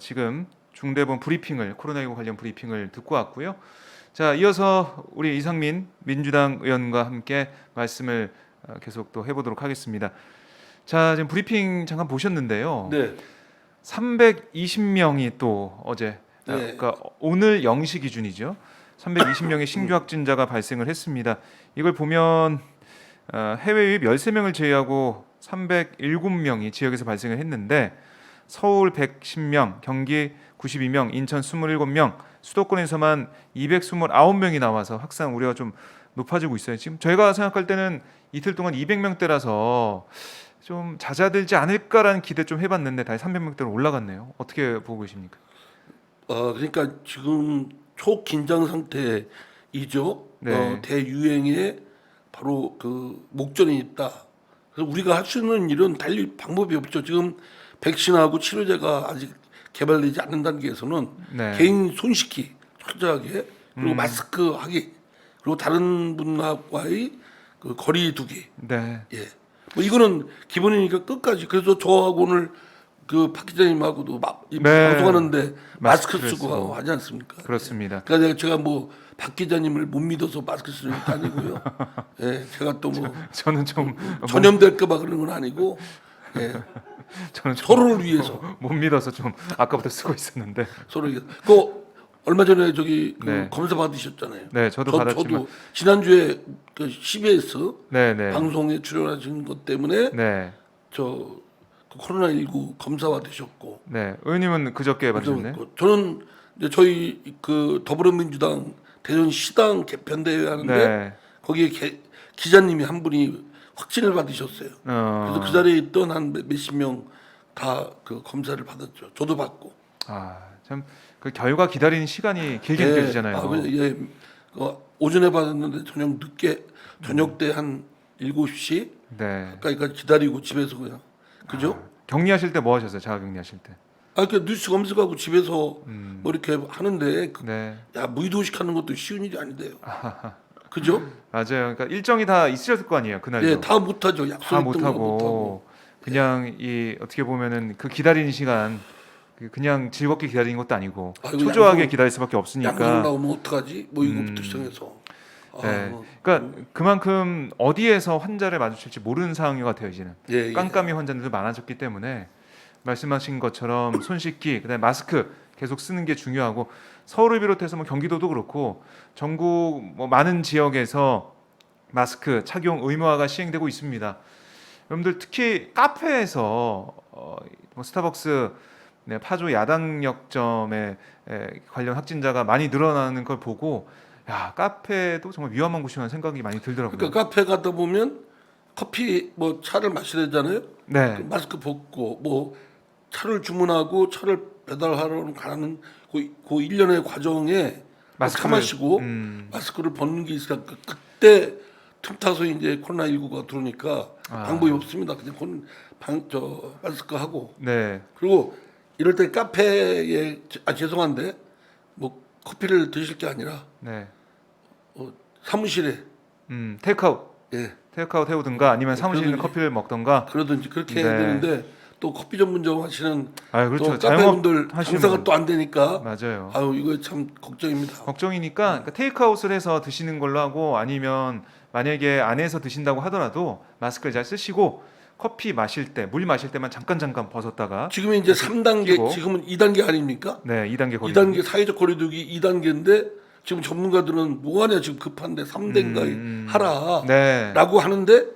지금 중대본 브리핑을 코로나19 관련 브리핑을 듣고 왔고요. 자, 이어서 우리 이상민 민주당 의원과 함께 말씀을 계속 또 해보도록 하겠습니다. 자, 지금 브리핑 잠깐 보셨는데요. 네. 320명이 또 어제, 네. 그러니까 오늘 0시 기준이죠. 320명의 신규 확진자가 발생을 했습니다. 이걸 보면 해외 유입 13명을 제외하고 307명이 지역에서 발생을 했는데 서울 110명, 경기 92명, 인천 27명, 수도권에서만 229명이 나와서 확산 우려가 좀 높아지고 있어요. 지금 저희가 생각할 때는 이틀 동안 200명대라서 좀 잦아들지 않을까라는 기대 좀 해봤는데 다시 300명대로 올라갔네요. 어떻게 보고 계십니까? 그러니까 지금 초긴장 상태이죠. 네. 대유행에 바로 그 목전에 있다. 그래서 우리가 할 수 있는 일은 달리 방법이 없죠. 지금 백신하고 치료제가 아직 개발되지 않는 단계에서는 네. 개인 손 씻기 철저하게, 그리고 마스크 하기, 그리고 다른 분과의 그 거리 두기. 네. 예. 뭐 이거는 기본이니까 끝까지. 그래서 저하고 오늘 그 박 기자님하고도 네. 방송하는데 마스크 마스크를 쓰고 쓰고. 하지 않습니까? 그렇습니다. 그러니까 제가 뭐 박 기자님을 못 믿어서 마스크 쓰는 것도 아니고요. 예, 제가 또 뭐 저는 좀 전염될까봐 그런 건 아니고, 예, 저는 좀 서로를 위해서 못 믿어서 좀 아까부터 쓰고 있었는데. 서로 위해서. 그 얼마 전에 저기 그 네. 검사 받으셨잖아요. 네, 저도 받았지만. 저도 지난주에 그 CBS 네, 네. 방송에 출연하신 것 때문에 네. 저 그 코로나19 검사 받으셨고. 네. 의원님은 그저께 받으셨네. 저는 이제 저희 그 더불어민주당 대전시당 개편대회 하는데 네. 거기에 기자님이 한 분이 확진을 받으셨어요. 그래서 그 자리에 있던 한 몇십 명 다 그 검사를 받았죠. 저도 받고. 참 그 결과 기다리는 시간이 길게 느껴지잖아요. 예. 오전에 받았는데 저녁 때 한 7시 네. 가까이까지 기다리고 집에서 그냥. 그죠? 격리하실 때 뭐 하셨어요? 자가 격리하실 때. 그 뉴스 검색하고 집에서 뭐 이렇게 하는데 네. 야, 무의도식 하는 것도 쉬운 일이 아닌데요. 그죠? 맞아요. 그러니까 일정이 다 있으셨을 거 아니에요. 그날도. 예, 다 못하죠. 다 약속했던 못 거 하고 못하고. 그냥 이 어떻게 보면은 그 기다리는 시간 그냥 즐겁게 기다리는 것도 아니고 초조하게 기다릴 수밖에 양성 없으니까. 나오면 어떡하지? 뭐 이거부터 시작해서. 네. 그러니까 그만큼 어디에서 환자를 마주칠지 모르는 상황이 돼요 이제는. 예. 깜깜이 환자들도 많아졌기 때문에 말씀하신 것처럼 손 씻기, 그다음에 마스크 계속 쓰는 게 중요하고 서울을 비롯해서 뭐 경기도도 그렇고 전국 뭐 많은 지역에서 마스크 착용 의무화가 시행되고 있습니다. 여러분들 특히 카페에서 뭐 스타벅스 파주 야당역점에 관련 확진자가 많이 늘어나는 걸 보고 야, 카페도 정말 위험한 곳이라는 생각이 많이 들더라고요. 그러니까 카페 가다 보면 커피 뭐 차를 마시려잖아요. 네. 그 마스크 벗고 뭐 차를 주문하고 차를 배달하러 가는 그 일련의 과정에 차 마시고 마스크를 벗는 게 있으니까 그때 틈 타서 이제 코로나19가 들어오니까 방법이 없습니다. 그냥 마스크 하고. 네. 그리고 이럴 때 카페에 죄송한데 뭐 커피를 드실 게 아니라 네. 사무실에 테이크아웃. 예, 테이크아웃 해오든가 아니면 사무실에 있는 커피를 먹던가. 그러든지 그렇게 네. 해야 되는데 또 커피 전문점 하시는 그렇죠. 또 카페분들 자영업 하시는 장사가 분. 또 안 되니까 맞아요. 이거 참 걱정입니다. 걱정이니까 그러니까 테이크아웃을 해서 드시는 걸로 하고 아니면 만약에 안에서 드신다고 하더라도 마스크를 잘 쓰시고 커피 마실 때, 물 마실 때만 잠깐 벗었다가 지금 이제 3단계, 끼고. 지금은 2단계 아닙니까? 네, 2단계 거리. 2단계 사회적 거리두기 2단계인데 지금 전문가들은 뭐하냐 지금 급한데 3단계 하라라고 네. 하는데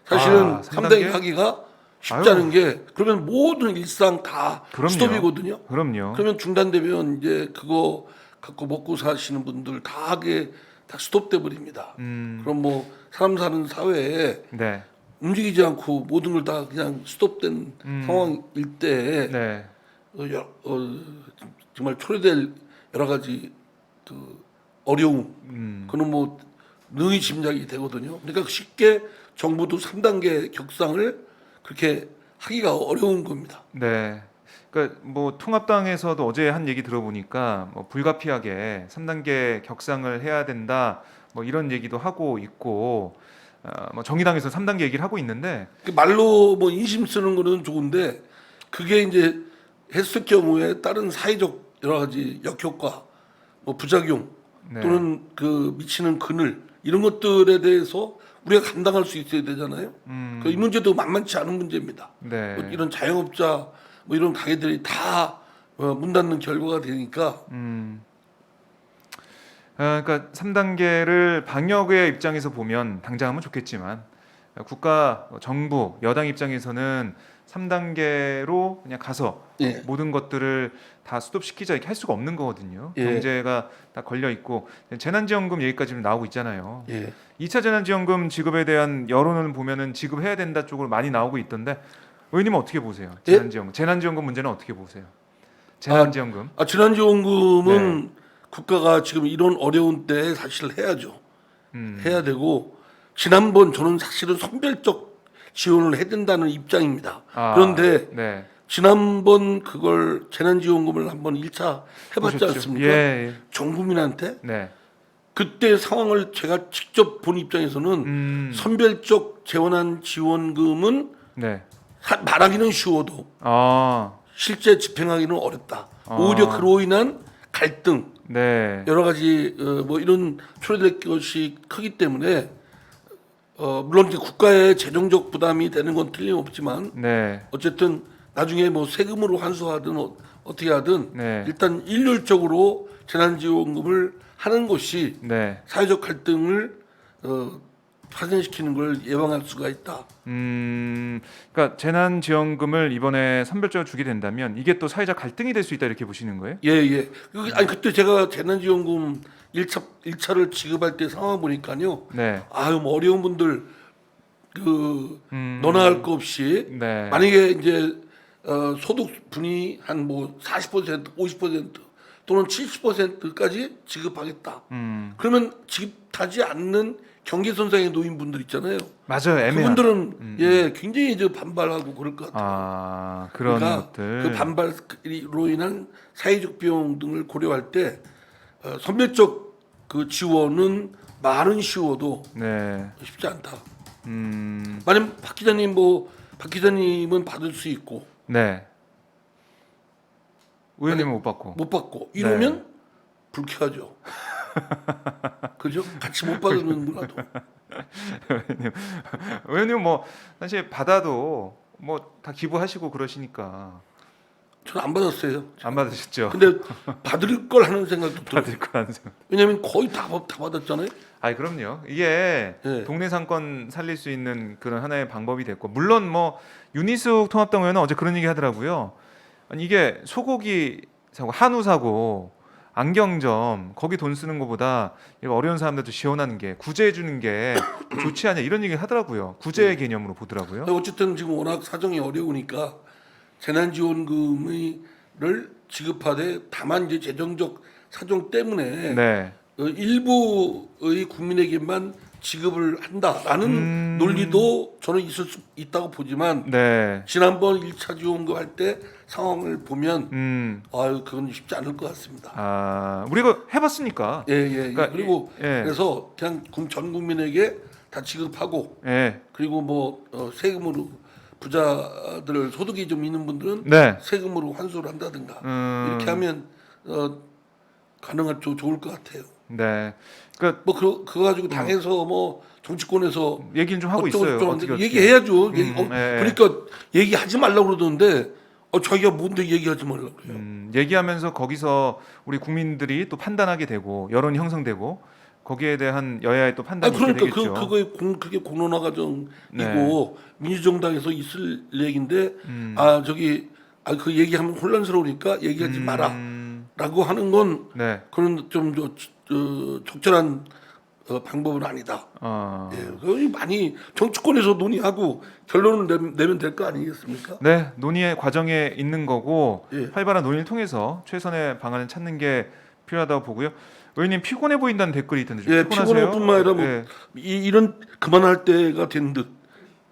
사실은 3단계? 3단계 하기가 쉽지 않은 게 그러면 모든 일상 다 그럼요. 스톱이거든요. 그럼요. 그러면 중단되면 이제 그거 갖고 먹고 사시는 분들 다 하게 다 스톱돼 버립니다. 그럼 뭐 사람 사는 사회에 네. 움직이지 않고 모든 걸 다 그냥 스톱된 상황일 때 네. 정말 초래될 여러 가지 그 어려움, 그는 뭐 능히 짐작이 되거든요. 그러니까 쉽게 정부도 3단계 격상을 그렇게 하기가 어려운 겁니다. 네. 그러니까 뭐 통합당에서도 어제 한 얘기 들어보니까 뭐 불가피하게 3단계 격상을 해야 된다. 뭐 이런 얘기도 하고 있고 뭐 정의당에서 3단계 얘기를 하고 있는데 말로 뭐 인심 쓰는 거는 좋은데 그게 이제 했을 경우에 다른 사회적 여러 가지 역효과, 뭐 부작용 네. 또는 그 미치는 그늘 이런 것들에 대해서 우리가 감당할 수 있어야 되잖아요. 이 문제도 만만치 않은 문제입니다. 네. 뭐 이런 자영업자 뭐 이런 가게들이 다 문 닫는 결과가 되니까 그러니까 3단계를 방역의 입장에서 보면 당장 하면 좋겠지만 국가, 정부, 여당 입장에서는 3단계로 그냥 가서 예. 모든 것들을 다 스톱시키자 이렇게 할 수가 없는 거거든요. 예. 경제가 다 걸려 있고 재난지원금 얘기까지 좀 나오고 있잖아요. 예. 2차 재난지원금 지급에 대한 여론을 보면은 지급해야 된다 쪽으로 많이 나오고 있던데 의원님은 어떻게 보세요? 재난지원금 문제는 어떻게 보세요? 재난지원금. 재난지원금은 국가가 지금 이런 어려운 때에 사실 해야죠. 해야 되고 지난번 저는 사실은 선별적 지원을 해야 된다는 입장입니다. 그런데 네. 지난번 그걸 재난지원금을 한번 1차 해봤지 보셨죠? 않습니까? 예. 전 국민한테 네. 그때 상황을 제가 직접 본 입장에서는 선별적 재원한 지원금은 네. 말하기는 쉬워도 실제 집행하기는 어렵다. 오히려 그로 인한 갈등, 네. 여러 가지 뭐 이런 초래될 것이 크기 때문에 물론 이제 국가의 재정적 부담이 되는 건 틀림없지만 네. 어쨌든 나중에 뭐 세금으로 환수하든 어떻게 하든 네. 일단 일률적으로 재난지원금을 하는 것이 네. 사회적 갈등을 파생시키는 걸 예방할 수가 있다. 그러니까 재난지원금을 이번에 선별적으로 주게 된다면 이게 또 사회적 갈등이 될 수 있다 이렇게 보시는 거예요? 예, 예. 아니 그때 제가 재난지원금 1차를 지급할 때 상황 보니까요. 네. 아유, 뭐 어려운 분들 너나 할 거 없이 네. 만약에 이제 소득 분이 한 뭐 40%, 50% 또는 70%까지 지급하겠다. 그러면 지급하지 않는 경계선상에 놓인 분들 있잖아요. 맞아요. 애매한. 그분들은 예 굉장히 이제 반발하고 그럴 것 같아요. 그런 그러니까 것들. 그 반발로 인한 사회적 비용 등을 고려할 때 선별적 그 지원은 말은 쉬워도 네. 쉽지 않다. 만약 박 기자님은 받을 수 있고 네. 의원님은 못 받고. 못 받고 이러면 네. 불쾌하죠. 그죠? 같이 못 받으면 뭐라도. 의원님 뭐 사실 받아도 뭐 다 기부하시고 그러시니까 저는 안 받았어요. 안 받으셨죠? 근데 받을 걸 하는 생각도 들어요. 받을 거라는 생각. 왜냐면 거의 다 받았잖아요. 그럼요. 이게 네. 동네 상권 살릴 수 있는 그런 하나의 방법이 됐고 물론 뭐 윤희숙 통합당 의원은 어제 그런 얘기 하더라고요. 아니 이게 소고기 사고, 한우 사고, 안경점 거기 돈 쓰는 것보다 이거 어려운 사람들도 지원하는 게 구제해 주는 게 좋지 않냐 이런 얘기 하더라고요. 구제 개념으로 보더라고요. 어쨌든 지금 워낙 사정이 어려우니까 재난지원금을 지급하되 다만 이제 재정적 사정 때문에 네. 일부의 국민에게만 지급을 한다라는 논리도 저는 있을 수 있다고 보지만 네. 지난번 1차 지원금 할 때 상황을 보면 그건 쉽지 않을 것 같습니다. 우리가 해봤으니까. 예. 그러니까 그리고 예. 그래서 그냥 전 국민에게 다 지급하고 예. 그리고 뭐 세금으로 부자들 소득이 좀 있는 분들은 네. 세금으로 환수를 한다든가 이렇게 하면 가능할 좋을 것 같아요. 네. 그러니까 뭐 그거 가지고 당에서 뭐 정치권에서 얘기는 좀 하고 있어요. 어떻게. 얘기해야죠. 예. 그러니까 얘기하지 말라고 그러던데 자기가 뭔데 얘기하지 말라고 그래요. 얘기하면서 거기서 우리 국민들이 또 판단하게 되고 여론이 형성되고 거기에 대한 여야의 또 판단이 있게 그러니까 되겠죠. 그게 공론화 과정이고 네. 민주정당에서 있을 얘기인데 그 얘기하면 혼란스러우니까 얘기하지 마라라고 하는 건 네. 그런 좀 적절한 방법은 아니다. 거의 많이 정치권에서 논의하고 결론을 내면 될 거 아니겠습니까? 네, 논의의 과정에 있는 거고 예. 활발한 논의를 통해서 최선의 방안을 찾는 게 필요하다고 보고요. 의원님 피곤해 보인다는 댓글이 있던데 좀 예, 피곤하세요? 피곤할 뿐만 아니라 뭐 예. 이런 그만할 때가 된 듯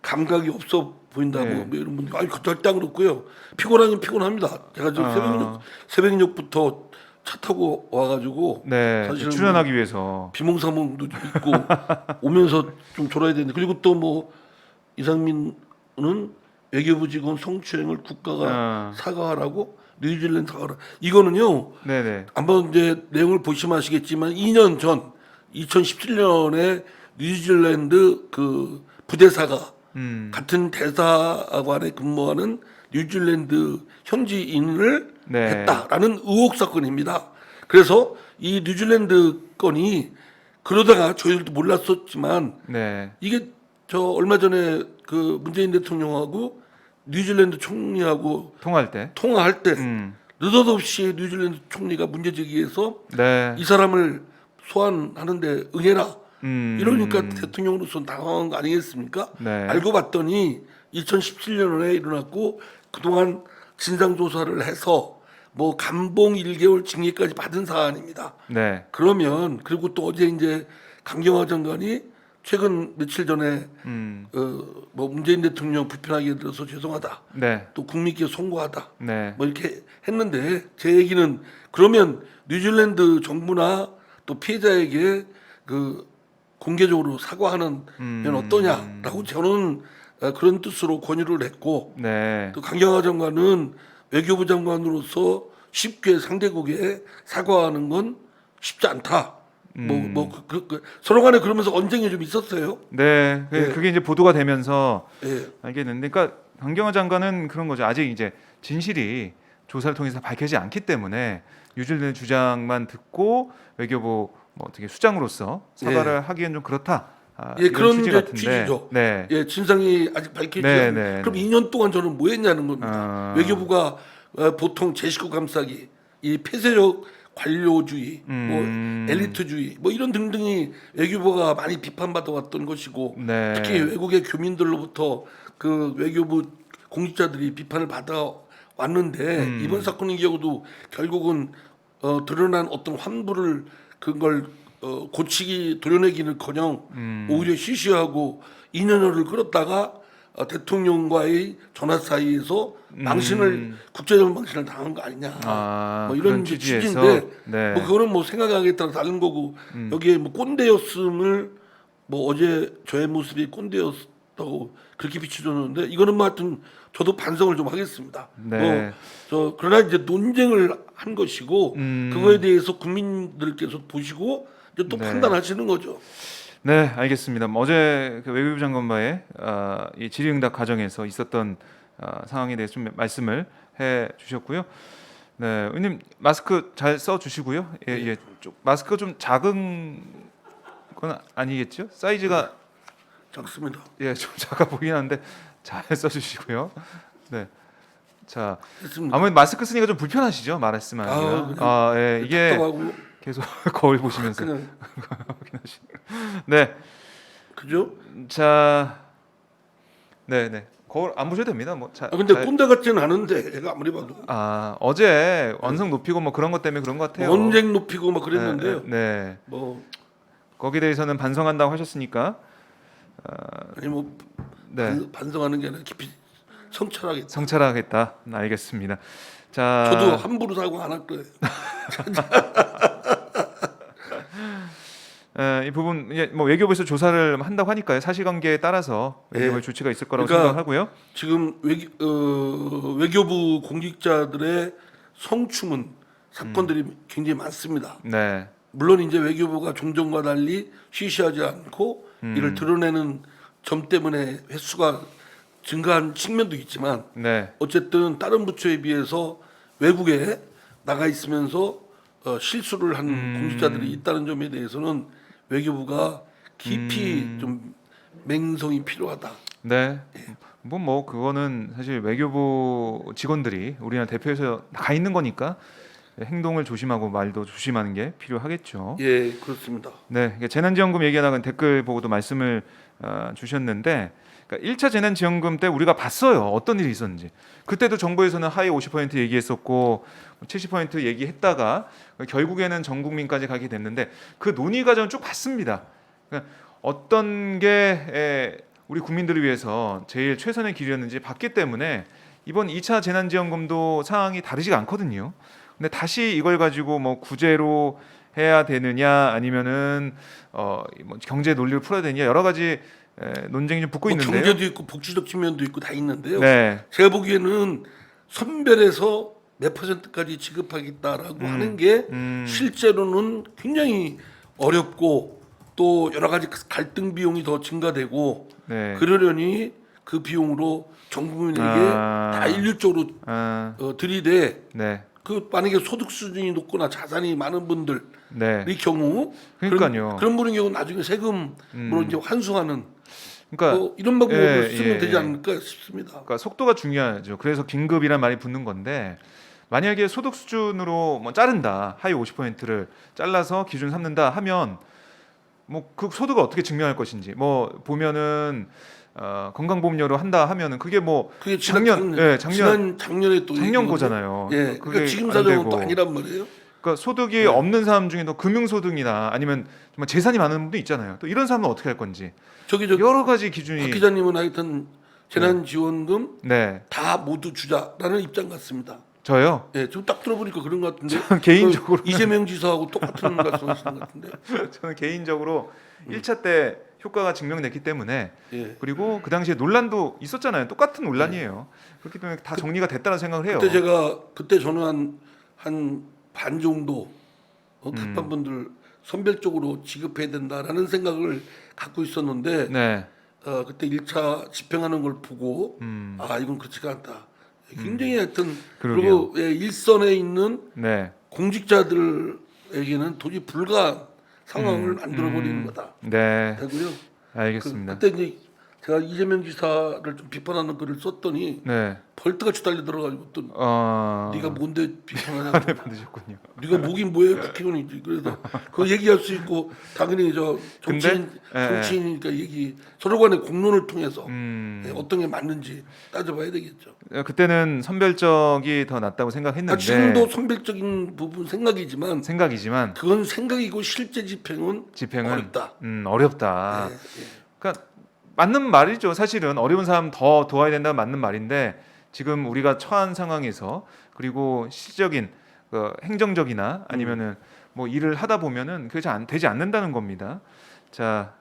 감각이 없어 보인다고 네. 뭐 이런 분들 절대 안 그렇고요. 피곤하긴 피곤합니다. 제가 지금 새벽녘부터 차 타고 와가지고 네, 사실은 출연하기 위해서 비몽사몽도 좀 있고 오면서 좀 졸아야 되는데 그리고 또 뭐 이상민은 외교부 직원 성추행을 국가가 사과하라고 뉴질랜드 사과라. 이거는요. 네네. 한번 이제 내용을 보시면 아시겠지만 2년 전 2017년에 뉴질랜드 그 부대사가 같은 대사관에 근무하는 뉴질랜드 현지인을 네. 했다라는 의혹 사건입니다. 그래서 이 뉴질랜드 건이 그러다가 저희들도 몰랐었지만 네. 이게 저 얼마 전에 그 문재인 대통령하고 뉴질랜드 총리하고 통화할 때. 통화할 때 음. 느닷없이 뉴질랜드 총리가 문제 제기해서 네. 이 사람을 소환하는데 응해라. 음. 이러니까 대통령으로서 당황한 거 아니겠습니까? 네. 알고 봤더니 2017년에 일어났고 그동안 진상 조사를 해서 뭐 감봉 1개월 징계까지 받은 사안입니다. 네. 그러면 그리고 또 어제 이제 강경화 장관이 최근 며칠 전에 뭐 문재인 대통령 불편하게 들어서 죄송하다. 네. 또 국민께 송구하다. 네. 뭐 이렇게 했는데 제 얘기는 그러면 뉴질랜드 정부나 또 피해자에게 그 공개적으로 사과하는 면 어떠냐라고 저는 그런 뜻으로 권유를 했고 네. 또 강경화 장관은 외교부 장관으로서 쉽게 상대국에 사과하는 건 쉽지 않다. 서로 간에 그러면서 언쟁이 좀 있었어요. 네. 예. 그게 이제 보도가 되면서 예. 알겠는데, 그러니까 강경화 장관은 그런 거죠. 아직 이제 진실이 조사를 통해서 밝혀지지 않기 때문에 뉴질랜드 주장만 듣고 외교부 뭐 어떻게 수장으로서 사과를 하기엔 좀 그렇다. 예, 이런 그런 취지 이제 같은데. 취지죠. 네. 예, 진상이 아직 밝혀지지 네, 않은. 네, 그럼 네. 2년 동안 저는 뭐 했냐는 겁니다. 외교부가 보통 제 식구 감싸기, 이 폐쇄적 관료주의, 뭐 엘리트주의, 뭐 이런 등등이 외교부가 많이 비판받아 왔던 것이고, 네. 특히 외국의 교민들로부터 그 외교부 공직자들이 비판을 받아 왔는데 이번 사건의 경우도 결국은 드러난 어떤 환부를 그걸 고치기 도려내기는커녕 오히려 시시하고 2년여를 끌었다가 대통령과의 전화 사이에서 국제적 망신을 당한 거 아니냐. 뭐 이런 그런 취지에서. 취지인데 네. 뭐 그거는 뭐 생각하기에 따라 다른 거고 여기에 뭐 꼰대였음을 뭐 어제 저의 모습이 꼰대였다고 그렇게 비춰줬는데 이거는 뭐 하여튼 저도 반성을 좀 하겠습니다. 네. 그러나 이제 논쟁을 한 것이고 그거에 대해서 국민들께서 보시고 이제 또 네. 판단하시는 거죠. 네, 알겠습니다. 어제 그 외교부 장관과의 이 질의응답 과정에서 있었던 상황에 대해서 좀 말씀을 해 주셨고요. 네, 의원님 마스크 잘 써 주시고요. 예, 예. 마스크가 좀 작은 건 아니겠죠? 사이즈가 작습니다. 예, 좀 작아 보이긴 한데 잘 써 주시고요. 네. 자, 됐습니다. 아무래도 마스크 쓰니까 좀 불편하시죠? 말씀하기가. 예, 이게 답답하고 계속 거울 보시면서 그냥 네. 그죠? 자, 네, 네. 거울 안 보셔도 됩니다. 뭐, 근데 꼰대 같지는 않은데 제가 아무리 봐도 어제 언성 높이고 뭐 그런 것 때문에 그런 것 같아요. 언쟁 높이고 막 그랬는데요. 네. 뭐 거기에 대해서는 반성한다고 하셨으니까, 아니 뭐 네, 반성하는 게 아니라 깊이 성찰하겠다. 성찰하겠다. 알겠습니다. 자, 저도 함부로 사고 안 할 거예요. 이 부분 뭐 외교부에서 조사를 한다고 하니까요. 사실관계에 따라서 외교부의 조치가 있을 거라고 그러니까 생각하고요. 지금 외교부 공직자들의 성추문 사건들이 굉장히 많습니다. 네, 물론 이제 외교부가 종전과 달리 쉬쉬하지 않고 이를 드러내는 점 때문에 횟수가 증가한 측면도 있지만 네, 어쨌든 다른 부처에 비해서 외국에 나가 있으면서 실수를 한 공직자들이 있다는 점에 대해서는 외교부가 깊이 좀 맹성이 필요하다. 네. 뭐 그거는 사실 외교부 직원들이 우리나라 대표에서 가 있는 거니까 행동을 조심하고 말도 조심하는 게 필요하겠죠. 예, 그렇습니다. 네, 재난지원금 얘기하다가 댓글 보고도 말씀을 주셨는데, 그러니까 1차 재난지원금 때 우리가 봤어요. 어떤 일이 있었는지. 그때도 정부에서는 하위 50% 얘기했었고 70% 얘기했다가 결국에는 전 국민까지 가게 됐는데 그 논의 과정을 쭉 봤습니다. 그러니까 어떤 게 우리 국민들을 위해서 제일 최선의 길이었는지 봤기 때문에 이번 2차 재난지원금도 상황이 다르지가 않거든요. 근데 다시 이걸 가지고 뭐 구제로 해야 되느냐 아니면은 뭐 경제 논리를 풀어야 되느냐 여러 가지 논쟁이 좀 붙고 뭐 있는데요. 경제도 있고 복지적 측면도 있고 다 있는데요. 네, 제가 보기에는 선별해서 몇 퍼센트까지 지급하겠다라고 하는 게 실제로는 굉장히 어렵고 또 여러 가지 갈등 비용이 더 증가되고 네. 그러려니 그 비용으로 전 국민에게 다 일률적으로 들이대 네. 그 만약에 소득 수준이 높거나 자산이 많은 분들의 네. 경우 그러니까요. 그런 분의 경우 나중에 세금으로 이제 환수하는 그러니까 이런 방법을 예, 쓰면 예, 되지 예. 않을까 싶습니다. 그러니까 속도가 중요하죠. 그래서 긴급이란 말이 붙는 건데 만약에 소득 수준으로 뭐 자른다. 하위 50%를 잘라서 기준 삼는다 하면 뭐 그 소득을 어떻게 증명할 것인지 뭐 보면은 건강보험료로 한다 하면은 그게 뭐 그게 작년에 또 작년 얘기인데, 거잖아요. 예, 그게 그러니까 지금 안 사정은 되고. 또 아니란 말이에요. 그러니까 소득이 네. 없는 사람 중에도 금융소득이나 아니면 정말 재산이 많은 분도 있잖아요. 또 이런 사람은 어떻게 할 건지 저기 여러 가지 박 기준이 기자님은 하여튼 재난지원금 네 다 모두 주자라는 입장 같습니다. 저요. 예, 지금 딱 들어보니까 그런 것 같은데. 개인적으로 그 이재명 지사하고 똑같은 말씀하시는 것 같은데. 저는 개인적으로 1차 때 효과가 증명됐기 때문에 예. 그리고 그 당시에 논란도 있었잖아요. 똑같은 논란이에요. 그렇기 때문에 다 정리가 됐다는 생각을 해요. 그때 저는 한 반 정도 급한 분들 선별적으로 지급해야 된다라는 생각을 갖고 있었는데 네. 그때 1차 집행하는 걸 보고 아 이건 그렇지가 않다. 굉장히 하여튼 그리고 예, 일선에 있는 네. 공직자들에게는 도저히 불가한 상황을 만들어버리는 거다. 네. 되고요. 알겠습니다. 그때 이제 제가 이재명 지사를 좀 비판하는 글을 썼더니 네. 벌떡같이 달려들어가지고 또 네가 뭔데 비판하냐고. 네, 받으셨군요. 네가 뭐긴 뭐해 국회의원이지. 그래서 그거 얘기할 수 있고 당연히 저 정치인이니까 얘기 서로 간의 공론을 통해서 어떤 게 맞는지 따져봐야 되겠죠. 그때는 선별적이 더 낫다고 생각했는데 지금도 선별적인 부분 생각이지만 그건 생각이고 실제 집행은 어렵다. 어렵다. 예, 예. 그러니까 맞는 말이죠. 사실은 어려운 사람 더 도와야 된다는 맞는 말인데 지금 우리가 처한 상황에서 그리고 실질적인 행정적이나 아니면은 뭐 일을 하다 보면은 그게 잘 되지 않는다는 겁니다. 자,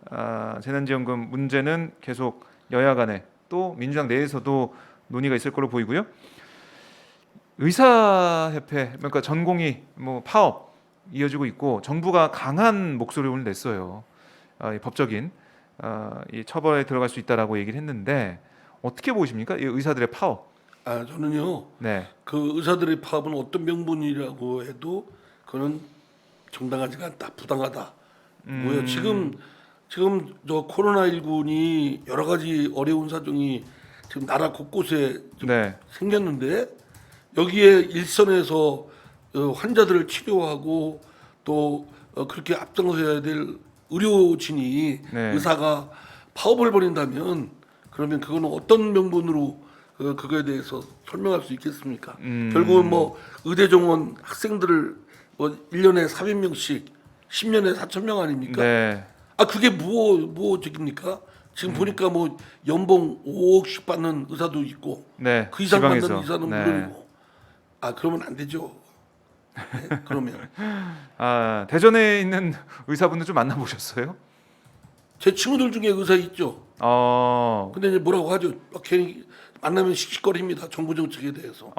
재난지원금 문제는 계속 여야 간에 또 민주당 내에서도 논의가 있을 걸로 보이고요. 의사협회 그러니까 전공의 뭐 파업 이어지고 있고 정부가 강한 목소리를 오늘 냈어요. 이 법적인 이 처벌에 들어갈 수 있다라고 얘기를 했는데 어떻게 보십니까? 이 의사들의 파업. 저는요. 네. 그 의사들의 파업은 어떤 명분이라고 해도 그는 정당하지가 않다, 부당하다. 뭐요? 지금 저 코로나19니 여러 가지 어려운 사정이 지금 나라 곳곳에 좀 생겼는데 여기에 일선에서 환자들을 치료하고 또 그렇게 앞장서야 될 의료진이 의사가 파업을 벌인다면 그러면 그거는 어떤 명분으로 그거에 대해서 설명할 수 있겠습니까? 결국은 뭐 의대 정원 학생들을 뭐 1년에 400명씩 10년에 4,000명 아닙니까? 네. 그게 뭐 저깁니까? 지금 보니까 뭐 연봉 5억씩 받는 의사도 있고 그 이상 지방에서. 받는 의사는 물론이고 그러면 안 되죠. 네? 그러면 대전에 있는 의사분들 좀 만나보셨어요? 제 친구들 중에 의사 있죠. 근데 이제 뭐라고 하죠? 괜히 만나면 씩씩거립니다. 정부 정책에 대해서.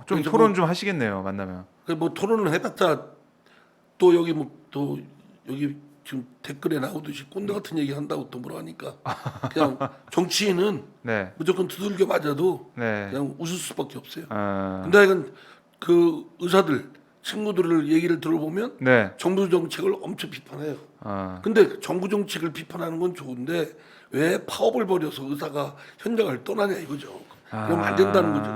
좀 토론 좀 하시겠네요. 만나면. 뭐 토론을 해봤자 또 여기 또 여기 지금 댓글에 나오듯이 꼰대 같은 얘기 한다고 또 뭐라 하니까 그냥 정치인은 무조건 두들겨 맞아도 그냥 웃을 수밖에 없어요. 근데 하여간 그 의사들 친구들을 얘기를 들어보면 정부 정책을 엄청 비판해요. 근데 정부 정책을 비판하는 건 좋은데 왜 파업을 벌여서 의사가 현장을 떠나냐 이거죠. 그러면 안 된다는 거죠.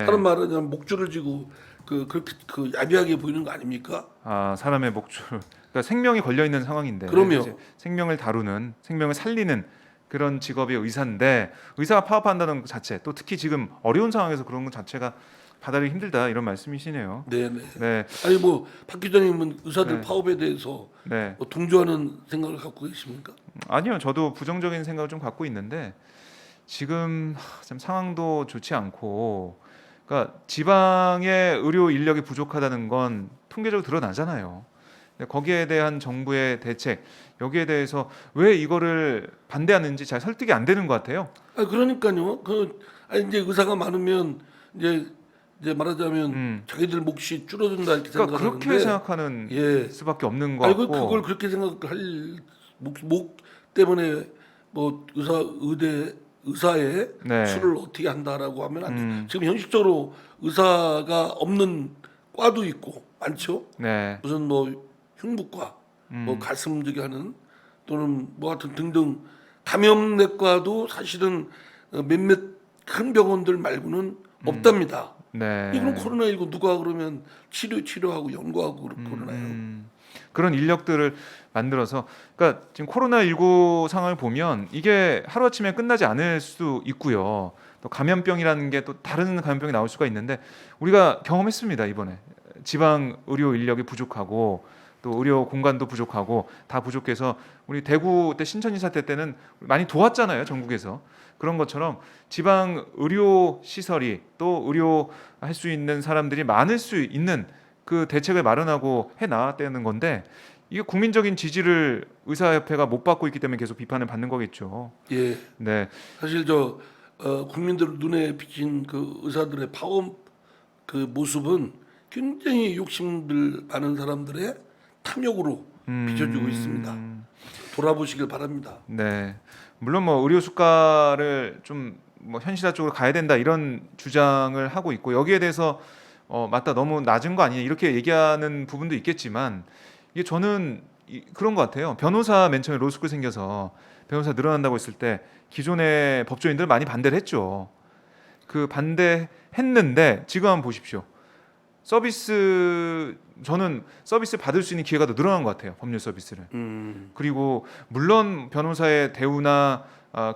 다른 말은 그냥 목줄을 쥐고 그렇게 야비하게 보이는 거 아닙니까? 사람의 목줄, 그러니까 생명이 걸려 있는 상황인데, 그럼요. 생명을 다루는, 생명을 살리는 그런 직업이 의사인데 의사가 파업한다는 것 자체, 또 특히 지금 어려운 상황에서 그런 것 자체가 받아들이기 힘들다 이런 말씀이시네요. 네. 아니 뭐 박 기자님은 의사들 파업에 대해서 뭐 동조하는 생각을 갖고 계십니까? 아니요, 저도 부정적인 생각을 좀 갖고 있는데 지금 참 상황도 좋지 않고, 그러니까 지방의 의료 인력이 부족하다는 건 통계적으로 드러나잖아요. 근데 거기에 대한 정부의 대책, 여기에 대해서 왜 이거를 반대하는지 잘 설득이 안 되는 것 같아요. 그러니까요. 이제 의사가 많으면 이제 이제 말하자면 자기들 몫이 줄어든다 이렇게 그러니까 생각하는데 그렇게 생각하는 예. 수밖에 없는 것 아니 같고. 그걸 그렇게 생각할 목 때문에 뭐 의사의 네. 수를 어떻게 한다라고 하면 안 돼. 지금 현실적으로 의사가 없는 과도 있고 많죠. 네. 무슨 뭐 흉부과, 뭐 가슴 저기 하는 또는 뭐 하여튼 등등 감염내과도 사실은 몇몇 큰 병원들 말고는 없답니다. 네. 그럼 코로나19 누가 그러면 치료하고 연구하고 그러나요? 그런 인력들을 만들어서, 그러니까 지금 코로나19 상황을 보면 이게 하루아침에 끝나지 않을 수도 있고요. 또 감염병이라는 게 또 다른 감염병이 나올 수가 있는데, 우리가 경험했습니다. 이번에 지방 의료 인력이 부족하고 또 의료 공간도 부족하고 다 부족해서 우리 대구 때 신천지 사태 때는 많이 도왔잖아요. 전국에서. 그런 것처럼 지방 의료 시설이 또 의료 할 수 있는 사람들이 많을 수 있는 그 대책을 마련하고 해 나왔다는 건데, 이게 국민적인 지지를 의사협회가 못 받고 있기 때문에 계속 비판을 받는 거겠죠. 예. 네. 사실 국민들 눈에 비친 그 의사들의 파업 그 모습은 굉장히 욕심들 많은 사람들의 탐욕으로 비춰주고 있습니다. 돌아보시길 바랍니다. 네. 물론 뭐 의료 수가를 좀 뭐 현실화 쪽으로 가야 된다 이런 주장을 하고 있고, 여기에 대해서 맞다, 너무 낮은 거 아니냐 이렇게 얘기하는 부분도 있겠지만, 이게 저는 그런 것 같아요. 변호사 맨 처음에 로스쿨 생겨서 변호사 늘어난다고 했을 때 기존의 법조인들 많이 반대를 했죠. 그 반대했는데 지금 한번 보십시오. 저는 서비스 받을 수 있는 기회가 더 늘어난 것 같아요. 법률 서비스를. 그리고 물론 변호사의 대우나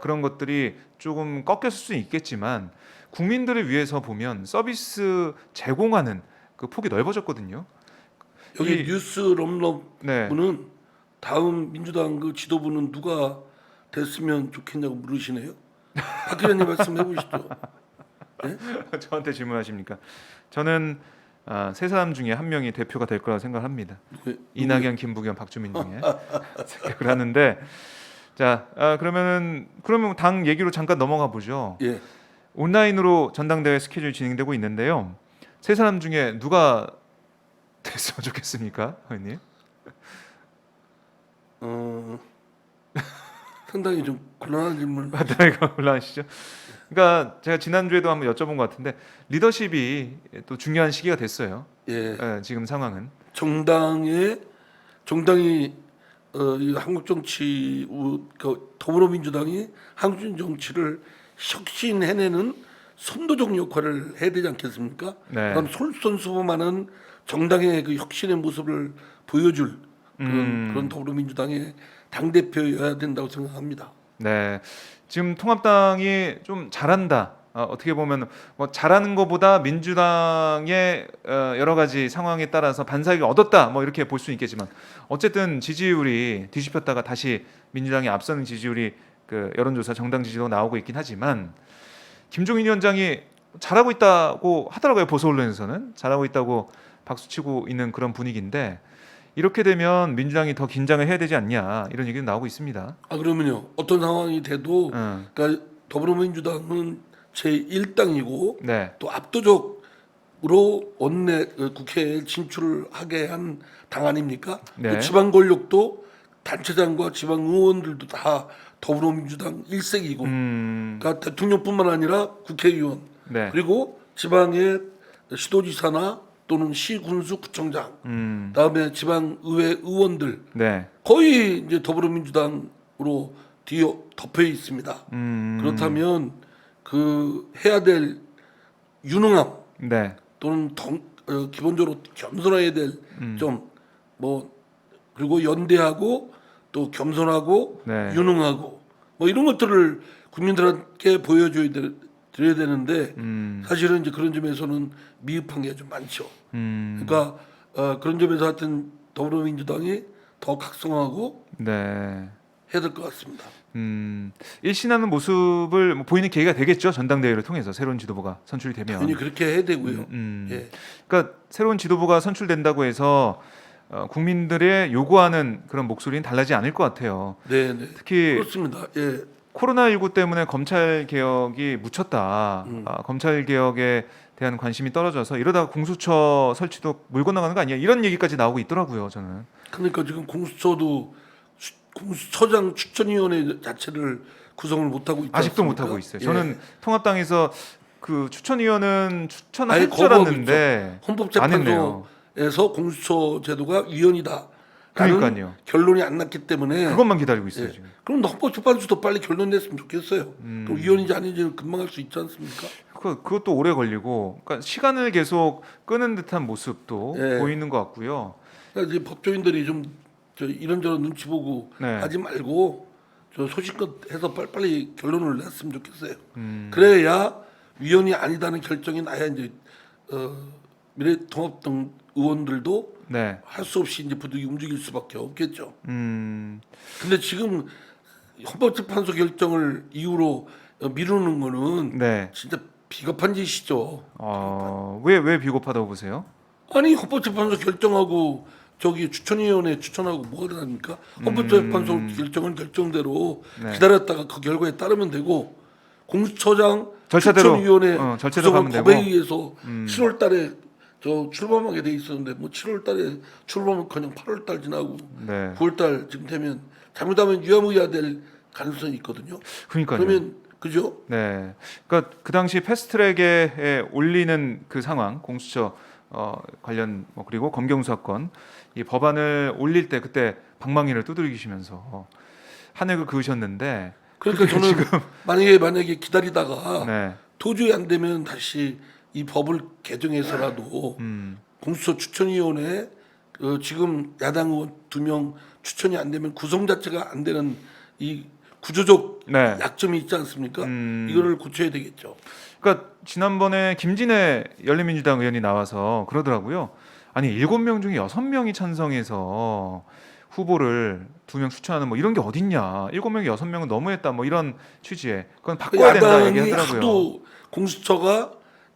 그런 것들이 조금 꺾였을 수는 있겠지만, 국민들을 위해서 보면 서비스 제공하는 그 폭이 넓어졌거든요. 여기 뉴스 럼럽 네. 분은 다음 민주당 그 지도부는 누가 됐으면 좋겠냐고 물으시네요. 박 기자님 말씀해 보시죠. 네? 저한테 질문하십니까? 저는 세 사람 중에 한 명이 대표가 될 거라고 생각합니다. 이낙연, 김부겸, 박주민 중에 생각을 하는데, 자 그러면 당 얘기로 잠깐 넘어가 보죠. 예. 온라인으로 전당대회 스케줄이 진행되고 있는데요. 세 사람 중에 누가 됐으면 좋겠습니까, 의원님? 상당히 좀 곤란한 질문. 이거 곤란하시죠? 그러니까 제가 지난주에도 한번 여쭤본 것 같은데, 리더십이 또 중요한 시기가 됐어요. 예. 지금 상황은. 정당이 이 한국 정치 더불어민주당이 한국 정치를 혁신해내는 선도적 역할을 해야 되지 않겠습니까? 네. 그럼 솔선수범하는 정당의 그 혁신의 모습을 보여줄 그런 더불어민주당의 당 대표여야 된다고 생각합니다. 네, 지금 통합당이 좀 잘한다. 어떻게 보면 뭐 잘하는 것보다 민주당의 여러 가지 상황에 따라서 반사익을 얻었다, 뭐 이렇게 볼 수 있겠지만, 어쨌든 지지율이 뒤집혔다가 다시 민주당이 앞서는 지지율이 그 여론조사 정당 지지도 나오고 있긴 하지만, 김종인 위원장이 잘하고 있다고 하더라고요. 보수 언론에서는 잘하고 있다고 박수치고 있는 그런 분위기인데, 이렇게 되면 민주당이 더 긴장을 해야 되지 않냐 이런 얘기도 나오고 있습니다. 그러면요, 어떤 상황이 돼도 그러니까 더불어민주당은 제1당이고 네. 또 압도적으로 국회에 진출하게 한 당 아닙니까? 네. 또 지방 권력도 단체장과 지방 의원들도 다 더불어민주당 일색이고, 그러니까 대통령뿐만 아니라 국회의원, 네. 그리고 지방의 시도지사나 또는 시군수 구청장, 다음에 지방 의회 의원들 네. 거의 이제 더불어민주당으로 덮여 있습니다. 그렇다면 그 해야 될 유능함, 네. 또는 기본적으로 겸손해야 될 좀 그리고 연대하고 또 겸손하고 네. 유능하고 뭐 이런 것들을 국민들한테 드려야 되는데, 사실은 이제 그런 점에서는 미흡한 게 좀 많죠. 그러니까 그런 점에서 하여튼 더불어민주당이 더 각성하고 네. 해야 될 것 같습니다. 일신하는 모습을 뭐 보이는 계기가 되겠죠. 전당대회를 통해서 새로운 지도부가 선출이 되면. 당연히 그렇게 해야 되고요. 예. 그러니까 새로운 지도부가 선출된다고 해서 국민들의 요구하는 그런 목소리는 달라지지 않을 것 같아요. 네. 특히 그렇습니다. 예. 코로나19 때문에 검찰 개혁이 묻혔다. 검찰 개혁에 대한 관심이 떨어져서 이러다가 공수처 설치도 물 건너가는 거 아니야? 이런 얘기까지 나오고 있더라고요. 저는. 그러니까 지금 공수처도 공수처장 추천위원회 자체를 구성을 못 하고 있지 아직도 않습니까? 못 하고 있어요. 예. 저는 통합당에서 그 추천위원은 추천을 아예 할 줄 알았는데 안 했네요. 헌법재판소에서 공수처 제도가 위헌이다. 그러니까요. 결론이 안 났기 때문에 그것만 기다리고 있어요 예. 지금. 그럼 헌법재판소도 빨리 결론 냈으면 좋겠어요. 그럼 위헌인지 아닌지는 금방 할 수 있지 않습니까? 그것도 오래 걸리고, 그러니까 시간을 계속 끄는 듯한 모습도 예. 보이는 것 같고요. 그러니까 이제 법조인들이 좀 이런저런 눈치 보고 네. 하지 말고 저 소신껏 해서 빨리빨리 결론을 냈으면 좋겠어요. 음. 그래야 위헌이 아니다는 결정이 나야 이제 미래통합당 의원들도 네. 할 수 없이 이제 부득이 움직일 수밖에 없겠죠. 음. 근데 지금 헌법재판소 결정을 이유로 미루는 거는 네. 진짜 비겁한 짓이죠. 왜 비겁하다고 보세요? 아니 헌법재판소 결정하고 저기 추천위원회 추천하고 뭐가 다릅니까? 헌법재판소 결정은 결정대로 네. 기다렸다가 그 결과에 따르면 되고 공수처장 절차대로, 추천위원회 절차대로 가면 구성을 되고. 법에 의해서 7월달에 저 출범하게 돼 있었는데 뭐 7월달에 출범은 그냥 8월달 지나고 네. 9월달 지금 되면 잘못하면 유야무야 될 가능성이 있거든요. 그러니까요. 그러면 그죠? 네. 그러니까 그 당시 패스트트랙에 올리는 그 상황, 공수처 관련 그리고 검경 수사권 이 법안을 올릴 때 그때 방망이를 두들기시면서 한획을 그으셨는데. 그러니까 저는 지금 만약에 기다리다가 네. 도저히 안 되면 다시 이 법을 개정해서라도 공수처 추천위원회 지금 야당 의원 2명 추천이 안 되면 구성 자체가 안 되는 이 구조적 네. 약점이 있지 않습니까? 이거를 고쳐야 되겠죠. 그러니까 지난번에 김진애 열린민주당 의원이 나와서 그러더라고요. 아니 7명 중에 6명이 찬성해서 후보를 2명 추천하는 뭐 이런 게 어딨냐. 7명이 6명은 너무했다. 뭐 이런 취지에 그건 바꿔야 된다 야당이 얘기하더라고요. 하도 공수처가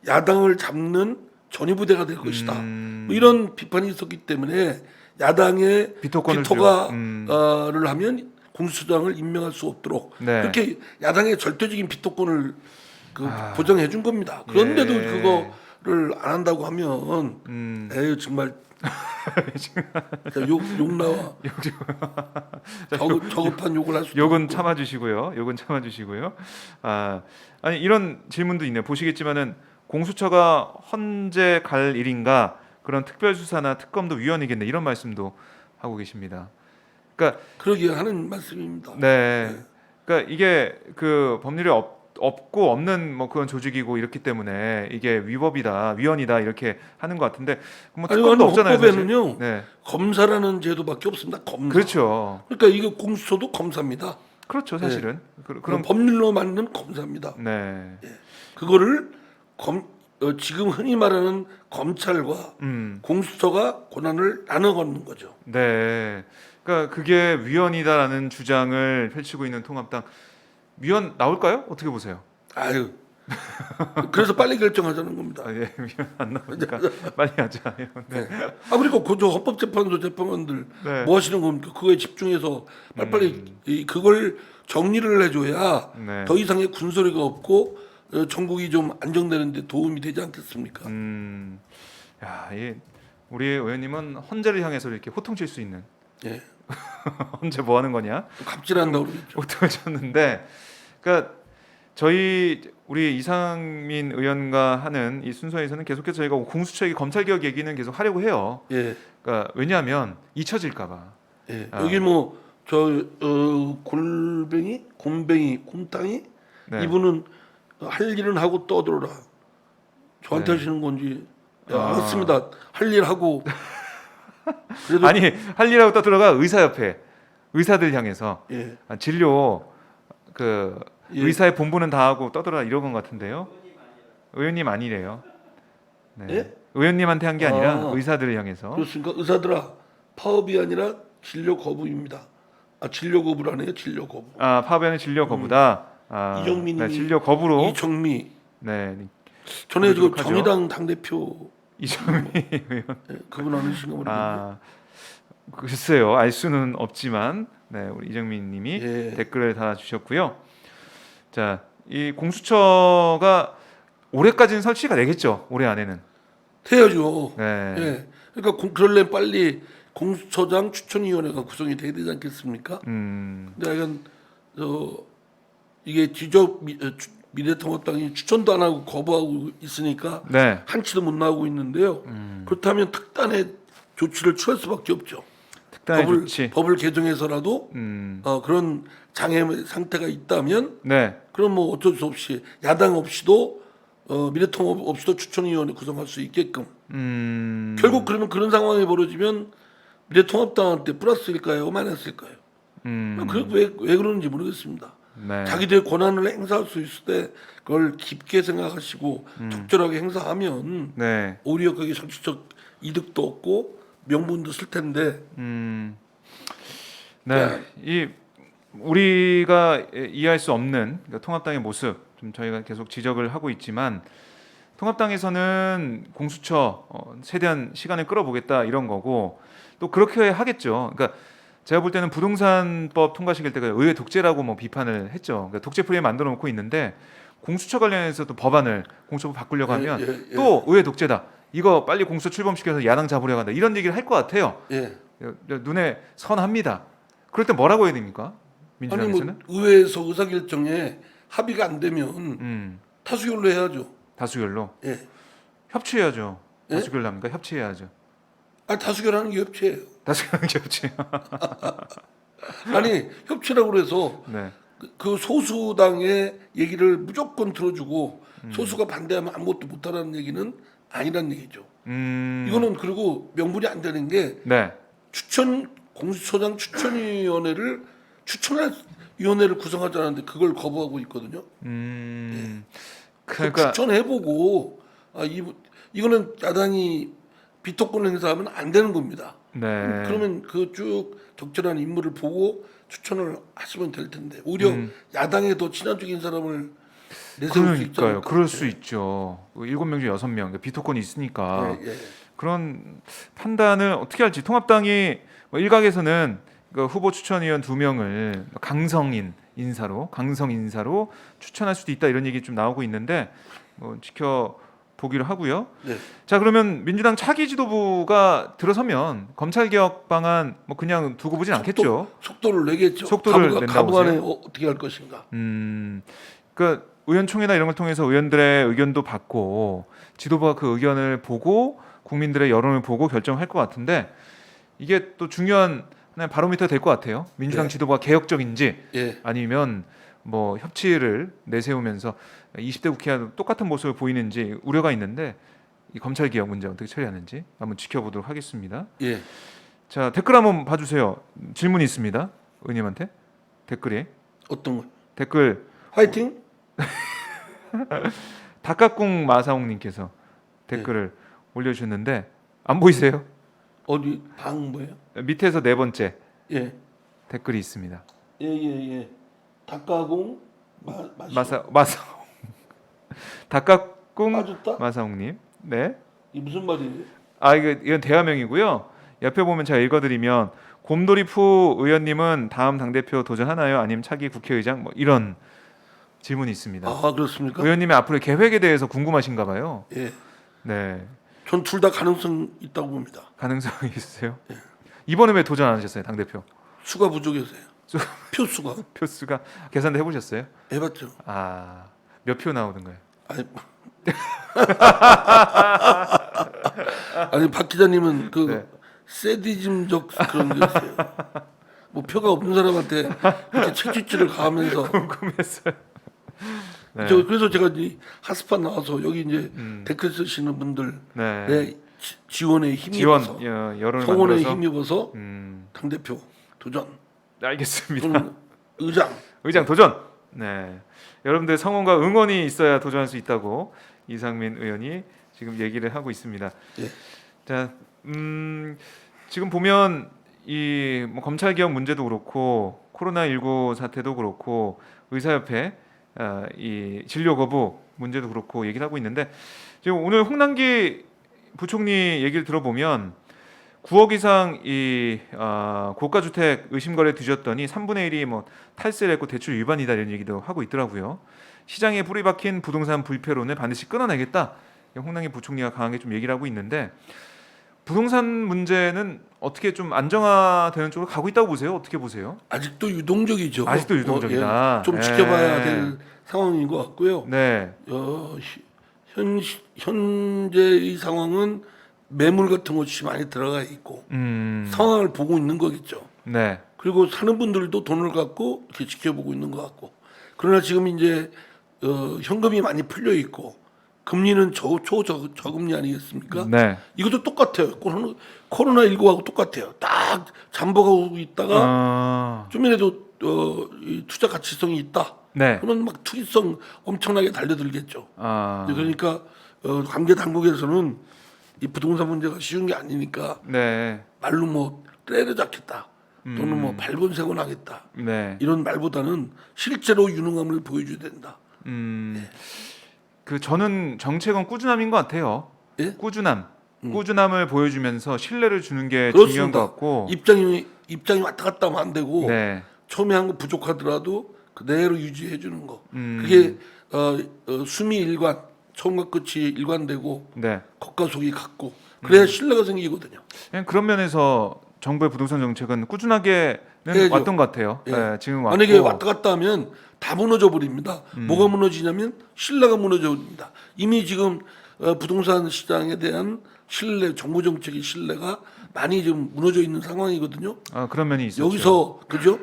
야당을 잡는 전위부대가 될 것이다. 뭐 이런 비판이 있었기 때문에 야당의 비토권을 비토가를 하면 공수처장을 임명할 수 없도록 네. 그렇게 야당의 절대적인 비토권을 보장해 준 겁니다. 그런데도 예. 그거를 안 한다고 하면 에휴 정말 욕 나와. 저급한 욕을 할 수도 욕은 없고. 참아주시고요. 욕은 참아주시고요. 아니 이런 질문도 있네요. 보시겠지만은 공수처가 헌재 갈 일인가 그런 특별수사나 특검도 위헌이겠네 이런 말씀도 하고 계십니다. 그러니까 그러기에 하는 말씀입니다. 네. 그러니까 이게 그 법률이 없고 없는 뭐 그런 조직이고 이렇기 때문에 이게 위법이다, 위헌이다 이렇게 하는 것 같은데 뭐 특검도 없잖아요. 헌법에는요. 사실. 네. 검사라는 제도밖에 없습니다. 검사. 그렇죠. 그러니까 이게 공수처도 검사입니다. 그렇죠, 사실은. 그럼 법률로 만든 검사입니다. 네. 그거를 지금 흔히 말하는 검찰과 공수처가 권한을 나눠 갖는 거죠. 네. 그러니까 그게 위헌이다라는 주장을 펼치고 있는 통합당 위헌 나올까요? 어떻게 보세요? 아유. 그래서 빨리 결정하자는 겁니다. 예, 위헌 안 나오니까 빨리 하자. 네. 그리고 그저 헌법재판소 재판관들 네. 뭐 하시는 겁니까? 그거에 집중해서 빨리 그걸 정리를 해줘야 네. 더 이상의 군소리가 없고 전국이 좀 안정되는데 도움이 되지 않겠습니까? 야, 우리 의원님은 헌재를 향해서 이렇게 호통칠 수 있는. 예. 헌재 뭐 하는 거냐? 갑질한다고 그러겠죠. 호통을 쳤는데, 그러니까 우리 이상민 의원과 하는 이 순서에서는 계속해서 저희가 공수처 검찰 개혁 얘기는 계속 하려고 해요. 예. 그러니까 왜냐하면 잊혀질까봐. 예. 여기 뭐 곰탕이 네. 이분은 할 일은 하고 떠들어라. 저한테 네. 하시는 건지 맞습니다. 할 일 하고 그래도 아니 할 일하고 또 들어가 의사협회 의사들 향해서 예. 진료 그 예. 의사의 본분은 다 하고 떠들어라 이런 것 같은데요. 의원님 아니래요. 네. 예? 의원님한테 한 게 아니라 아. 의사들을 향해서. 그렇습니까? 의사들아 파업이 아니라 진료 거부입니다. 진료 거부라네요. 진료 거부. 파업에는 진료 거부다. 이정민이 네, 진료 거부로. 이정미 네. 전에 그 하죠. 정의당 당 대표 이정미 의원. 그분 아니신가 모르겠는데. 글쎄요. 알 수는 없지만 네, 우리 이정민님이 예. 댓글을 달아주셨고요. 자, 이 공수처가 올해까지는 설치가 되겠죠. 올해 안에는. 해야죠. 네. 예. 그러니까 그럴래 빨리 공수처장 추천위원회가 구성이 돼야 되지 않겠습니까? 근데 하여간 이게 미래통합당이 추천도 안 하고 거부하고 있으니까 네. 한치도 못 나오고 있는데요. 그렇다면 특단의 조치를 취할 수밖에 없죠. 특단의 조치. 법을 개정해서라도 그런 장애 상태가 있다면 네. 그럼 뭐 어쩔 수 없이 야당 없이도 미래통합 없이도 추천위원회 구성할 수 있게끔 결국 그러면 그런 상황이 벌어지면 미래통합당한테 플러스일까요, 마이너스일까요? 왜 그러는지 모르겠습니다. 네. 자기들 권한을 행사할 수 있을 때 그걸 깊게 생각하시고 적절하게 행사하면 네. 오히려 그게 정치적 이득도 없고 명분도 쓸 텐데. 네. 이 우리가 이해할 수 없는 그러니까 통합당의 모습 좀 저희가 계속 지적을 하고 있지만 통합당에서는 공수처 최대한 시간을 끌어보겠다 이런 거고 또 그렇게 하겠죠. 그러니까 제가 볼 때는 부동산법 통과 시길 때가 의회 독재라고 뭐 비판을 했죠. 그러니까 독재 프레임 만들어 놓고 있는데 공수처 관련해서 또 법안을 공수처법 바꾸려고 하면 또 의회 독재다. 이거 빨리 공수처 출범시켜서 야당 잡으려고 한다. 이런 얘기를 할 것 같아요. 눈에 선합니다. 그럴 때 뭐라고 해야 됩니까? 민주당에서는? 아니 뭐 의회에서 의사결정에 합의가 안 되면 다수결로 해야죠. 다수결로? 예. 협치해야죠. 예? 다수결로 합니까? 협치해야죠. 다수결하는 게 협치예요. 다수결하는 게 협치. 아니 협치라고 그래서 네. 그 소수당의 얘기를 무조건 들어주고 소수가 반대하면 아무것도 못하라는 얘기는 아니란 얘기죠. 이거는 그리고 명분이 안 되는 게 네. 공수처장 추천위원회를 추천할 위원회를 구성하자는데 그걸 거부하고 있거든요. 그러니까 추천해보고 이거는 야당이 비토권 행사하면 안 되는 겁니다. 네. 그러면 그 쭉 적절한 인물을 보고 추천을 하시면 될 텐데 오히려 야당에 더 친화적인 사람을 내세울 수 있잖아요. 그러니까요. 그럴 수 있죠. 7명 중 6명 그러니까 비토권이 있으니까 그런 판단을 어떻게 할지 통합당이 뭐 일각에서는 그 후보 추천위원 2명을 강성 인사로 추천할 수도 있다 이런 얘기 좀 나오고 있는데 뭐 지켜보기로 하고요. 네. 자 그러면 민주당 차기 지도부가 들어서면 검찰개혁 방안 뭐 그냥 두고 보진 않겠죠. 속도를 내겠죠. 속도를 낸다고 가부간에 보세요? 어떻게 할 것인가. 그러니까 의원총회나 이런 걸 통해서 의원들의 의견도 받고 지도부가 그 의견을 보고 국민들의 여론을 보고 결정할 것 같은데 이게 또 중요한 하나의 바로미터 될 것 같아요. 민주당 지도부가 개혁적인지 아니면 뭐 협치를 내세우면서 20대 국회와 똑같은 모습을 보이는지 우려가 있는데 이 검찰 개혁 문제 어떻게 처리하는지 한번 지켜보도록 하겠습니다. 예. 자 댓글 한번 봐주세요. 질문이 있습니다. 의원님한테 댓글이 어떤 거? 댓글 화이팅? 닭가꿍 마사옹님께서 댓글을 올려주셨는데 안 보이세요? 어디 방 뭐예요? 밑에서 네 번째 예. 댓글이 있습니다. 예. 닭가공 마사 닭가꿍 빠졌다? 마사옹님. 네. 이 무슨 말이에요? 이건 대화명이고요. 옆에 보면 제가 읽어드리면 곰돌이 푸 의원님은 다음 당대표 도전하나요? 아니면 차기 국회의장? 뭐 이런 질문이 있습니다. 아 그렇습니까? 의원님의 앞으로의 계획에 대해서 궁금하신가 봐요. 예. 네. 전 둘 다 가능성 있다고 봅니다. 가능성이 있으세요? 이번에 왜 도전 안 하셨어요, 당대표? 수가 부족해서요. 표수가. 표수가 계산도 해보셨어요? 해봤죠. 몇 표 나오던가요? 아니 박 기자님은 그 네. 세디즘적 그런 게 있어요. 뭐 표가 없는 사람한테 이렇게 책짓질을 가하면서 궁금했어요. 네. 그래서 제가 이 핫스팟 나와서 여기 이제 댓글 쓰시는 분들 네. 지원에 힘입어서 여론을 성원에 만들어서 힘입어서 당 대표 도전. 알겠습니다. 의장 도전. 네. 여러분들 성원과 응원이 있어야 도전할 수 있다고 이상민 의원이 지금 얘기를 하고 있습니다. 예. 자, 지금 보면 뭐 검찰 개혁 문제도 그렇고 코로나19 사태도 그렇고 의사협회 이 진료 거부 문제도 그렇고 얘기를 하고 있는데 지금 오늘 홍남기 부총리 얘기를 들어보면 9억 이상 이 고가 주택 의심 거래 뒤졌더니 3분의 1이 뭐 탈세를 했고 대출 위반이다 이런 얘기도 하고 있더라고요. 시장에 뿌리 박힌 부동산 불패론을 반드시 끊어내겠다. 홍남기 부총리가 강하게 좀 얘기를 하고 있는데 부동산 문제는 어떻게 좀 안정화되는 쪽으로 가고 있다고 보세요? 어떻게 보세요? 아직도 유동적이죠. 아직도 유동적이다. 좀 예. 지켜봐야 될 상황인 것 같고요. 네. 현재의 상황은 매물 같은 것이 많이 들어가 있고 상황을 보고 있는 거겠죠. 네. 그리고 사는 분들도 돈을 갖고 이렇게 지켜보고 있는 것 같고. 그러나 지금 이제 현금이 많이 풀려 있고 금리는 초저금리 아니겠습니까? 네. 이것도 똑같아요. 코로나19하고 똑같아요. 딱 잠복하고 있다가 좀이라도 이 투자 가치성이 있다. 네. 그러면 막 투기성 엄청나게 달려들겠죠. 아. 그러니까 관계 당국에서는 이 부동산 문제가 쉬운 게 아니니까 네. 말로 뭐 때려잡겠다 또는 뭐 발본색원 하겠다 네. 이런 말보다는 실제로 유능함을 보여줘야 된다. 그 저는 정책은 꾸준함인 것 같아요. 예? 꾸준함. 꾸준함을 보여주면서 신뢰를 주는 게 그렇습니다. 중요한 것 같고. 입장이 왔다 갔다 하면 안 되고 네. 처음에 한 거 부족하더라도 그대로 유지해 주는 거. 그게 숨이 일관, 처음과 끝이 일관되고 네. 겉과 속이 같고 그래야 신뢰가 생기거든요. 그냥 그런 면에서 정부의 부동산 정책은 꾸준하게는 해야죠. 왔던 것 같아요. 예. 네, 지금 왔고. 만약에 왔다 갔다 하면 다 무너져 버립니다. 뭐가 무너지냐면 신뢰가 무너져 버립니다. 이미 지금 부동산 시장에 대한 신뢰, 정부 정책의 신뢰가 많이 좀 무너져 있는 상황이거든요. 아, 그런 면이 있었죠. 여기서 그죠?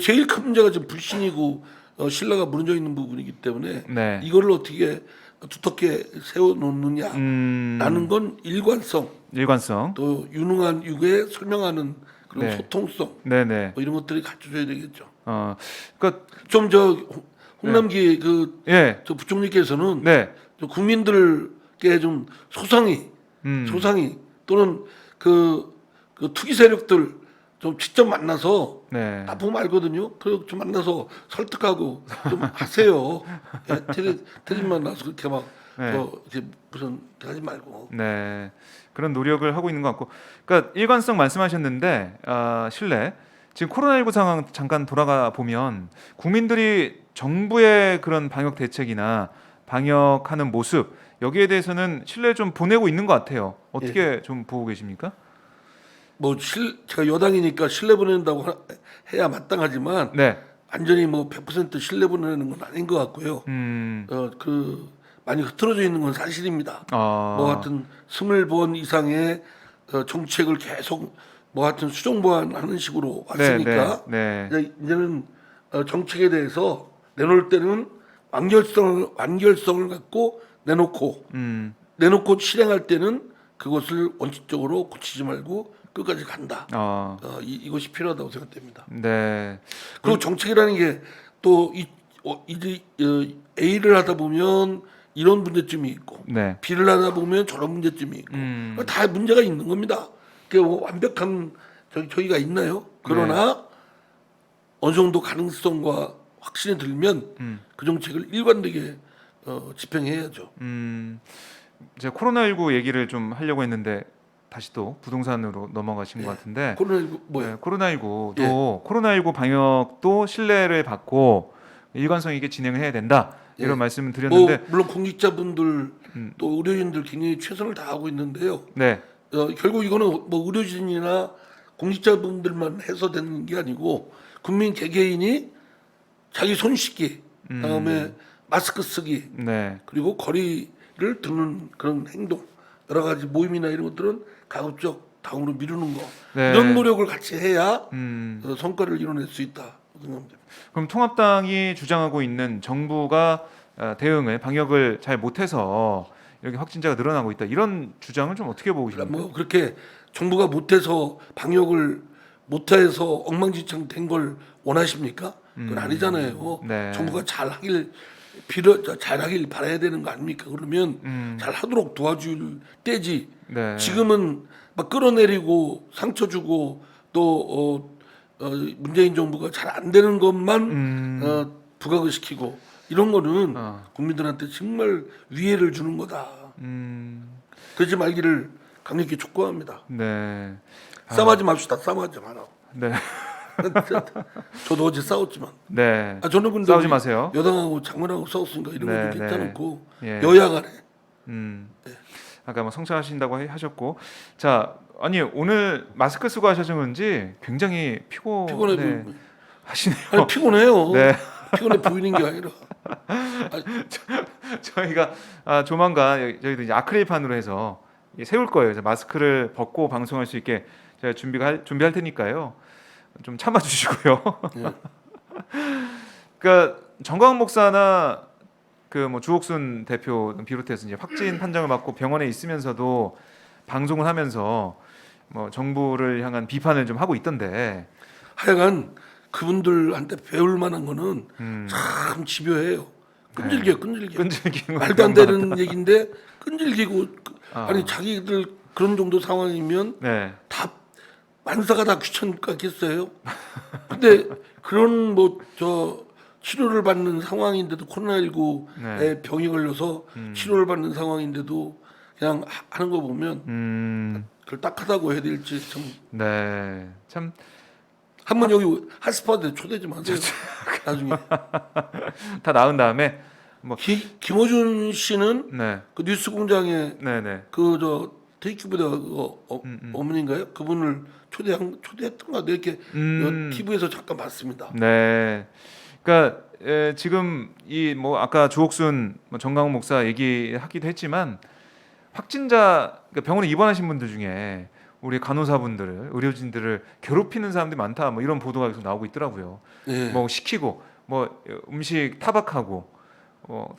제일 큰 문제가 지금 불신이고 신뢰가 무너져 있는 부분이기 때문에 네. 이거를 어떻게 두텁게 세워놓느냐라는 건 일관성, 일관성. 또 유능한 유게 설명하는 그런 네. 소통성 네네. 뭐 이런 것들이 갖춰져야 되겠죠. 그러니까 좀 홍남기 예. 저 부총리께서는 네. 좀 국민들께 좀 소상히 또는 그 투기 세력들 좀 직접 만나서 네. 다 보면 알거든요. 그리고 좀 만나서 설득하고 좀 하세요. 예, 텔레비전 만나서 그렇게 막 네. 이렇게 무슨 하지 말고. 네. 그런 노력을 하고 있는 것 같고. 그러니까 일관성 말씀하셨는데 신뢰. 지금 코로나19 상황 잠깐 돌아가 보면 국민들이 정부의 그런 방역 대책이나 방역하는 모습 여기에 대해서는 신뢰 좀 보내고 있는 것 같아요. 어떻게 좀 보고 계십니까? 제가 여당이니까 신뢰 보낸다고 해야 마땅하지만 네. 완전히 뭐 100% 신뢰 보내는 건 아닌 것 같고요. 많이 흐트러져 있는 건 사실입니다. 뭐 하여튼 20번 이상의 정책을 계속 뭐 하여튼 수정 보완하는 식으로 왔으니까 네. 이제는 정책에 대해서 내놓을 때는 완결성을 갖고 내놓고 실행할 때는 그것을 원칙적으로 고치지 말고 끝까지 간다. 이것이 필요하다고 생각됩니다. 네. 그리고 정책이라는 게 또 A를 하다 보면 이런 문제점이 있고 네. B를 하다 보면 저런 문제점이 있고 다 문제가 있는 겁니다. 뭐 완벽한 저희가 있나요? 그러나 어느 정도 가능성과 확신이 들면 그 정책을 일관되게 집행해야죠. 이제 코로나19 얘기를 좀 하려고 했는데 다시 또 부동산으로 넘어가신 것 같은데 코로나19 뭐예요? 네, 코로나19도 코로나19 방역도 신뢰를 받고 일관성 있게 진행을 해야 된다 이런 말씀을 드렸는데 물론 공직자분들 또 의료진들 굉장히 최선을 다하고 있는데요. 네. 결국 이거는 뭐 의료진이나 공직자분들만 해서 되는 게 아니고 국민 개개인이 자기 손 씻기, 다음에 마스크 쓰기, 네. 그리고 거리를 두는 그런 행동, 여러 가지 모임이나 이런 것들은 가급적 다음으로 미루는 거 네. 이런 노력을 같이 해야 성과를 이뤄낼 수 있다 생각합니다. 그럼 통합당이 주장하고 있는 정부가 대응을 방역을 잘 못해서 이렇게 확진자가 늘어나고 있다 이런 주장을 좀 어떻게 보고 계십니까? 뭐 그렇게 정부가 못해서 방역을 못해서 엉망진창 된 걸 원하십니까? 그건 아니잖아요. 네. 정부가 잘하길 바라야 되는 거 아닙니까? 그러면 잘하도록 도와줄 때지. 네. 지금은 막 끌어내리고 상처 주고 또 문재인 정부가 잘 안 되는 것만 부각을 시키고 이런 거는 국민들한테 정말 위해를 주는 거다. 그러지 말기를 강력히 촉구합니다. 네. 싸움하지 맙시다. 싸움하지 마라. 네. 저도 어제 싸웠지만. 네. 저는 근데 싸우지 우리 마세요. 여당하고 장관하고 싸웠으니까 이런 네, 것도 괜찮고 예. 여야 간에. 아까 뭐 성찰하신다고 하셨고, 자, 아니 오늘 마스크 쓰고 하셔서 그런지 굉장히 피곤해 네, 보이고. 하시네요. 아니 피곤해요. 네. 피곤해 보이는 게 아니라. 저희가 조만간 저희도 이제 아크릴판으로 해서 세울 거예요. 그래서 마스크를 벗고 방송할 수 있게 제가 준비할 테니까요. 좀 참아주시고요. 예. 그러니까 정광훈 목사나 그 뭐 주옥순 대표 비롯해서 이제 확진 판정을 받고 병원에 있으면서도 방송을 하면서 뭐 정부를 향한 비판을 좀 하고 있던데. 하여간 그분들한테 배울 만한 거는 참 집요해요. 끈질겨. 끈질기는 말도 안 건 되는 얘기인데 끈질기고 아. 아니 자기들 그런 정도 상황이면 네. 다 만사가 다 귀찮겠어요. 근데 그런 뭐 저 치료를 받는 상황인데도 코로나19에 네. 병이 걸려서 치료를 받는 상황인데도 그냥 하는 거 보면 그걸 딱하다고 해야 될지 참. 네. 참 한번 여기 핫스팟에 초대지 마세요. 나중에. 다 나은 다음에 뭐 김호준 씨는 네. 그 뉴스공장에 네, 네. 그 저 대기부대 어머니인가요? 그분을 초대했던가 이렇게 TV에서 잠깐 봤습니다. 네. 그러니까 지금 이 뭐 아까 주옥순 정강훈 목사 얘기하기도 했지만 확진자 그러니까 병원에 입원하신 분들 중에 우리 간호사분들을 의료진들을 괴롭히는 사람들이 많다 뭐 이런 보도가 계속 나오고 있더라고요. 네. 뭐 시키고 뭐 음식 타박하고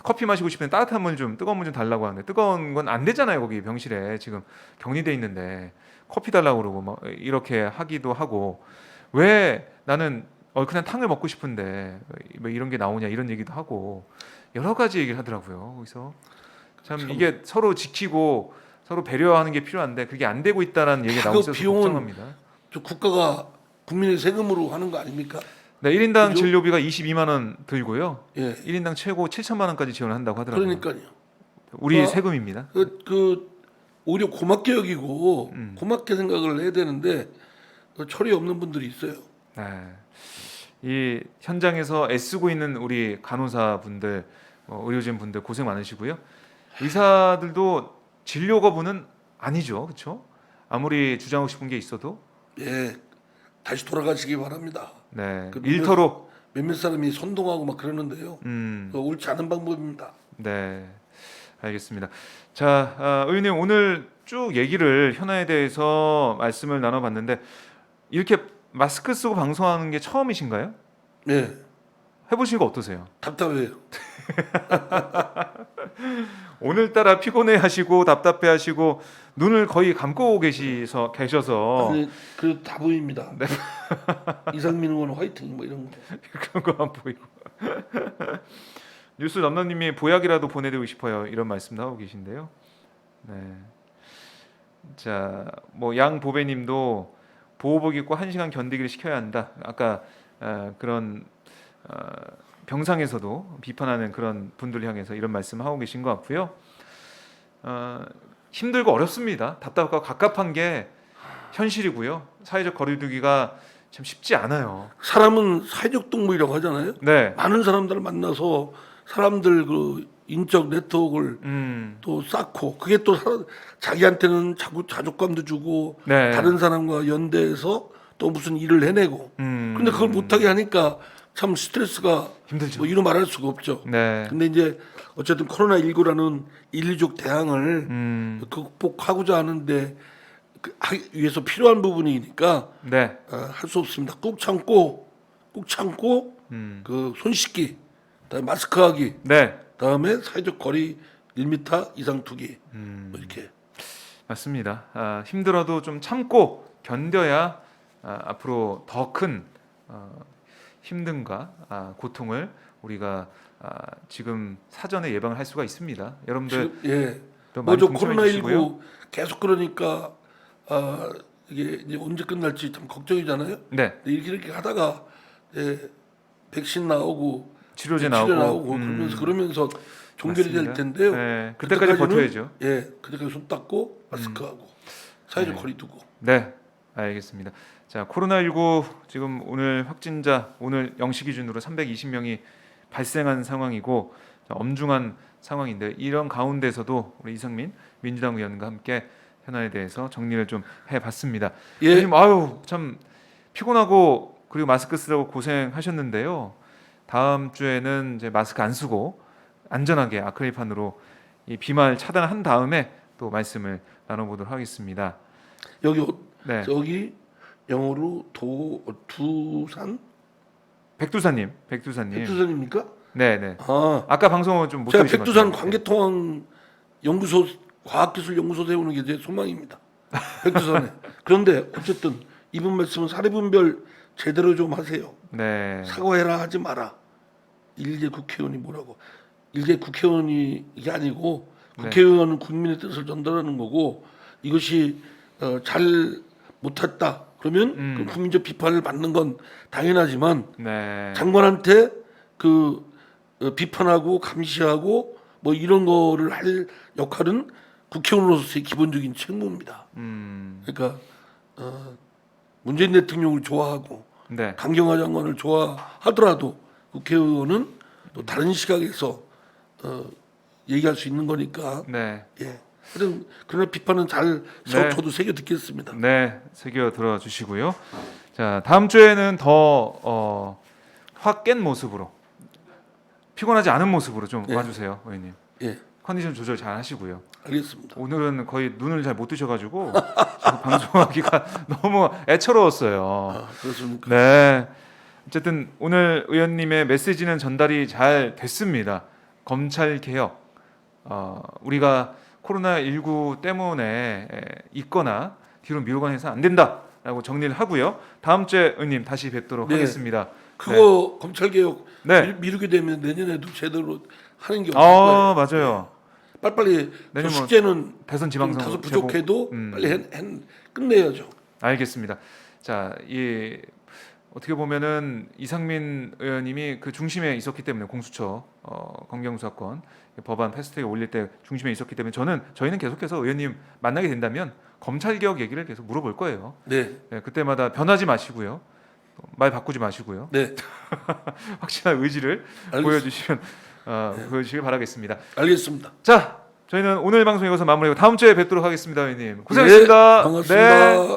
커피 마시고 싶으면 따뜻한 물 좀 뜨거운 물 좀 달라고 하는데 뜨거운 건 안 되잖아요. 거기 병실에 지금 격리돼 있는데 커피 달라고 그러고 뭐 이렇게 하기도 하고 왜 나는 그냥 탕을 먹고 싶은데 뭐 이런 게 나오냐 이런 얘기도 하고 여러 가지 얘기를 하더라고요. 거기서 참 이게 서로 지키고 서로 배려하는 게 필요한데 그게 안 되고 있다라는 얘기가 나오고 있어서 걱정합니다. 저 국가가 국민의 세금으로 하는 거 아닙니까? 네, 1인당 그죠? 진료비가 22만 원 들고요. 예. 1인당 최고 7천만 원까지 지원한다고 하더라고요. 그러니까요. 우리 아, 세금입니다. 오히려 고맙게 여기고 고맙게 생각을 해야 되는데 철이 없는 분들이 있어요. 네. 이 현장에서 애쓰고 있는 우리 간호사분들, 의료진 분들 고생 많으시고요. 의사들도 진료 거부는 아니죠, 그렇죠? 아무리 주장하고 싶은 게 있어도 예, 다시 돌아가시기 바랍니다. 네, 그 일터로 몇몇 사람이 선동하고 막 그러는데요. 그거 옳지 않은 방법입니다. 네, 알겠습니다. 자, 의원님 오늘 쭉 얘기를 현안에 대해서 말씀을 나눠봤는데 이렇게 마스크 쓰고 방송하는 게 처음이신가요? 네, 해보시니까 어떠세요? 답답해요. 오늘따라 피곤해하시고 답답해하시고 눈을 거의 감고 계셔서 아니, 그 다 보입니다. 네. 이상민 의원 화이팅 뭐 이런 거. 그런 거 안 보이고 뉴스 넘넘님이 보약이라도 보내드리고 싶어요 이런 말씀도 하고 계신데요. 네. 자, 뭐 양보배님도 보호복 입고 1시간 견디기를 시켜야 한다. 아까 그런 병상에서도 비판하는 그런 분들 향해서 이런 말씀하고 계신 것 같고요. 힘들고 어렵습니다. 답답하고 갑갑한 게 현실이고요. 사회적 거리두기가 참 쉽지 않아요. 사람은 사회적 동물이라고 하잖아요. 네. 많은 사람들을 만나서 사람들 그 인적 네트워크를 또 쌓고 그게 또 자기한테는 자족감도 주고 네. 다른 사람과 연대해서 또 무슨 일을 해내고 근데 그걸 못하게 하니까 참 스트레스가 힘들죠. 뭐 이루 말할 수가 없죠. 네. 근데 이제 어쨌든 코로나19라는 인류적 대항을 극복하고자 하는데 하기 위해서 필요한 부분이니까 네. 할 수 없습니다. 꾹 참고 그 손 씻기, 그다음에 마스크 하기, 네. 그다음에 사회적 거리 1m 이상 두기 뭐 이렇게. 맞습니다. 힘들어도 좀 참고 견뎌야 앞으로 더 큰 힘듦과 고통을 우리가 지금 사전에 예방을 할 수가 있습니다. 여러분들 지금, 예. 또 많이 뭐저 동참해 코로나19 주시고요. 계속 그러니까 이게 이제 언제 끝날지 참 걱정이잖아요. 네. 이렇게 하다가 백신 나오고 치료제 치료 나오고, 나오고 그러면서 종결이 맞습니다. 될 텐데요. 네, 그때까지 그때까지는, 버텨야죠. 예, 그때까지 손 닦고 마스크하고 사회적 거리 두고. 네, 알겠습니다. 자, 코로나19 지금 오늘 확진자 오늘 0시 기준으로 320명이 발생한 상황이고 엄중한 상황인데 이런 가운데서도 우리 이상민 민주당 의원과 함께 현안에 대해서 정리를 좀 해봤습니다. 예. 의원님, 아유 참 피곤하고 그리고 마스크 쓰라고 고생하셨는데요. 다음 주에는 이제 마스크 안 쓰고 안전하게 아크릴판으로 이 비말 차단한 다음에 또 말씀을 나눠보도록 하겠습니다. 여기 네. 저기 영어로 두산 백두산님. 네. 아까 방송은 좀 못 제가 들으신 백두산 것 같아요. 관계통항 연구소 과학기술연구소 세우는 게 제 소망입니다. 백두산에. 그런데 어쨌든 이분 말씀은 사례분별 제대로 좀 하세요. 네. 사과해라 하지 마라. 일개 국회의원이 뭐라고? 일개 국회의원이 이게 아니고 국회의원은 국민의 뜻을 전달하는 거고 이것이 잘 못했다. 그러면 그 국민적 비판을 받는 건 당연하지만 네. 장관한테 그 비판하고 감시하고 뭐 이런 거를 할 역할은 국회의원으로서의 기본적인 책무입니다. 그러니까 문재인 대통령을 좋아하고 네. 강경화 장관을 좋아하더라도 국회의원은 또 다른 시각에서 얘기할 수 있는 거니까. 네. 예. 그러나 비판은 잘 네. 저도 새겨 듣겠습니다. 네. 새겨 들어 주시고요. 자, 다음 주에는 더 확 깬 모습으로 피곤하지 않은 모습으로 좀 예. 와주세요, 의원님. 예. 컨디션 조절 잘 하시고요. 알겠습니다. 오늘은 거의 눈을 잘 못 뜨셔가지고 지금 방송하기가 너무 애처로웠어요. 아, 그렇습니까? 네. 어쨌든 오늘 의원님의 메시지는 전달이 잘 됐습니다. 검찰 개혁, 우리가 코로나19 때문에 있거나 뒤로 미루거나 해서 안 된다라고 정리를 하고요. 다음 주에 의원님 다시 뵙도록 네. 하겠습니다. 그거 검찰 개혁 네. 미루게 되면 내년에도 제대로 하는 게 없을 거예요. 맞아요. 빨리빨리 저 내년 뭐 숙제는 대선 좀 지방선거 다소 부족해도 제목, 빨리 끝내야죠. 알겠습니다. 자, 이 어떻게 보면은 이상민 의원님이 그 중심에 있었기 때문에 공수처 검경수사권 법안 패스트트랙에 올릴 때 중심에 있었기 때문에 저희는 계속해서 의원님 만나게 된다면 검찰 개혁 얘기를 계속 물어볼 거예요. 네, 네, 그때마다 변하지 마시고요. 말 바꾸지 마시고요. 네, 확실한 의지를 알겠습니다. 보여주시면 보여주시길 바라겠습니다. 알겠습니다. 자, 저희는 오늘 방송 이것서 마무리하고 다음 주에 뵙도록 하겠습니다, 의원님. 고생하셨습니다. 네, 반갑습니다. 네.